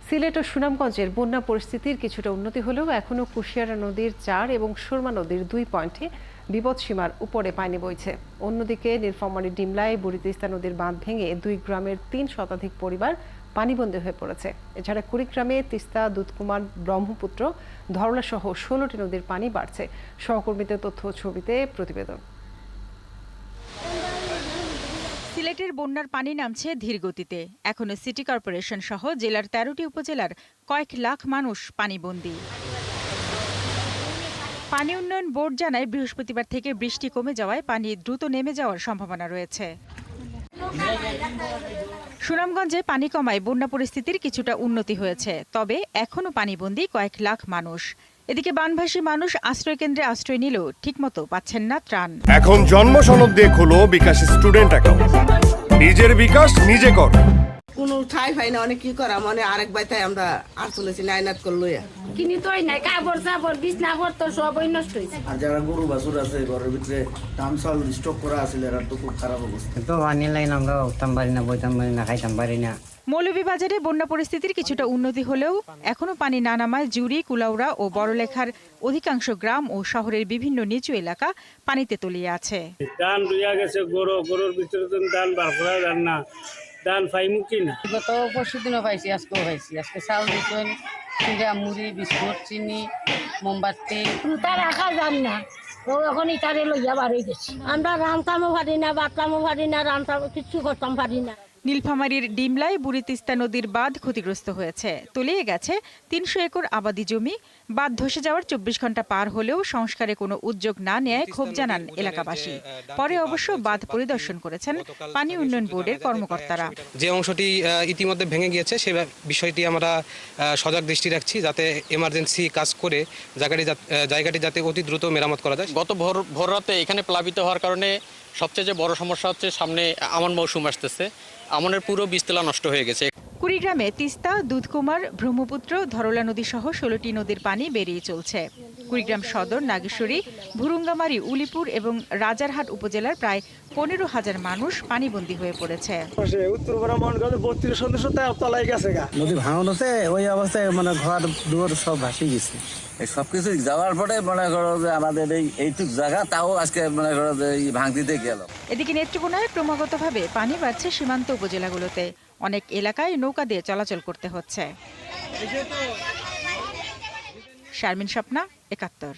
সিলেট ও সুনামগঞ্জের বন্যা পরিস্থিতির কিছুটা উন্নতি হলেও এখনও কুশিয়ারা নদীর ৪ এবং সুরমা নদীর ২ পয়েন্টে বিপদসীমার উপরে পানি বইছে। অন্যদিকে নীলফামারীর ডিমলায় বুড়ি তিস্তা নদীর বাঁধ ভেঙে ২ গ্রামের ৩ শতাধিক পরিবার পানিবন্দী হয়ে পড়েছে। এছাড়া কুড়িগ্রামে তিস্তা, দুধকুমার, ব্রহ্মপুত্র, ধরলা সহ ১৬টি নদীর পানি বাড়ছে। সহকর্মীদের তথ্য ও ছবিতে প্রতিবেদন। সিলেটের বন্যার পানি নামছে ধীর গতিতে। এখনো সিটি কর্পোরেশন সহ জেলার ১৩টি উপজেলার কয়েক লাখ মানুষ পানিবন্দী। পানি উন্নয়ন বোর্ড জানায়, বৃহস্পতিবার থেকে বৃষ্টি কমে যাওয়ায় পানি দ্রুত নেমে যাওয়ার সম্ভাবনা রয়েছে। সুনামগঞ্জে পানি কমায় বন্যা পরিস্থিতির কিছুটা উন্নতি হয়েছে, তবে এখনো পানিবন্দী কয়েক লাখ মানুষ। এদিকে বানভাসী মানুষ আশ্রয়কেন্দ্রে আশ্রয় নিলেও ঠিকমতো পাচ্ছেন না ত্রাণ। এখন জন্ম সনদ দিয়ে খোলো বিকাশ স্টুডেন্ট অ্যাকাউন্ট। নিজের বিকাশ নিজে কর। কোনো ঠাই পাই না, অনেক কি করা মানে আরেক বাইতাই আমরা আর চলেছি নাইনাত করলো কিনি তোই নাই কাপড় চাপড় বিছনা পড়তো সবই নষ্ট হয়েছে। আর যারা গরু বাছুর আছে ঘরের ভিতরে ধান চাল স্টক করা আছে এরা তো খুব খারাপ অবস্থা। তো পানি লাইন আমরা উঠতাম পারি না, বইতাম পারি না, খাইতাম পারি না। মৌলভীবাজারে বন্যা পরিস্থিতির কিছুটা উন্নতি হলেও এখনো পানি না নামায় জুড়ি, কুলাউড়া ও বড়লেখার অধিকাংশ গ্রাম ও শহরের বিভিন্ন নিচু এলাকা পানিতে তলিয়ে আছে। ধান রুইয়া গেছে, গরুর ভিতরে তো ধান বার করা যান না, ধান পাইমু কিনা। গত পরশু দিনও পাইছি, আজকেও পাইছি। আজকে চাউল দিতেন, চিড়া, মুড়ি, বিস্কুট, চিনি, মোমবাতি। তার রাখা যান না, ও এখন ইটারে লইয়া বাড়ি গেছি। আমরা রান্তামও পারি না, বাটলামও পারি না, রান্তামও কিছু করতাম পারি না। নীলফামারীর ডিমলায় বুড়ি তিস্তা নদীর বাঁধ ক্ষতিগ্রস্ত হয়েছে। তলিয়ে গেছে ৩০০ একর আবাদি জমি। বাঁধ ধসে যাওয়ার ২৪ ঘন্টা পার হলেও সংস্কারে কোনো উদ্যোগ না নেয় ক্ষোভ জানান এলাকাবাসী। পরে অবশ্য বাঁধ পরিদর্শন করেছেন পানি উন্নয়ন বোর্ডের কর্মকর্তারা। যে অংশটি ইতিমধ্যে ভেঙে গিয়েছে সে বিষয়টি আমরা সজাগ দৃষ্টি রাখছি, যাতে এমার্জেন্সি কাজ করে জায়গাটি যাতে অতি দ্রুত মেরামত করা যায়। গত ভোর রাতে এখানে প্লাবিত হওয়ার কারণে সবচেয়ে যে বড় সমস্যা হচ্ছে সামনে আমন মৌসুম আসতেছে, আমনের পুরো বীজতলা নষ্ট হয়ে গেছে। কুড়িগ্রামে তিস্তা, দুধকুমার, ব্রহ্মপুত্র, ধরলা নদী সহ ১৬টি নদীর পানি বেরিয়ে চলছে। কুড়িগ্রাম সদর, নাগেশ্বরী, ভুরুঙ্গামারী, উলিপুর এবং রাজারহাট উপজেলার প্রায় ১৫,০০০ মানুষ পানিবন্দী হয়ে পড়েছে। নদী ভাঙন হচ্ছে, ওই অবস্থায় মানে ঘর দুয়ার সব ভাসি গেছে। এই সবকিছু যাওয়ার পরে মনে করো যে আমাদের এইটুক জায়গা তাও আজকে মনে করো যে ভাঙ দিতে গেল। এদিকে নেত্রকোনায় ক্রমাগতভাবে পানি বাড়ছে সীমান্ত উপজেলাগুলোতে। অনেক এলাকায় নৌকা দিয়ে চলাচল করতে হচ্ছে। শারমিন স্বপ্না, ৭১।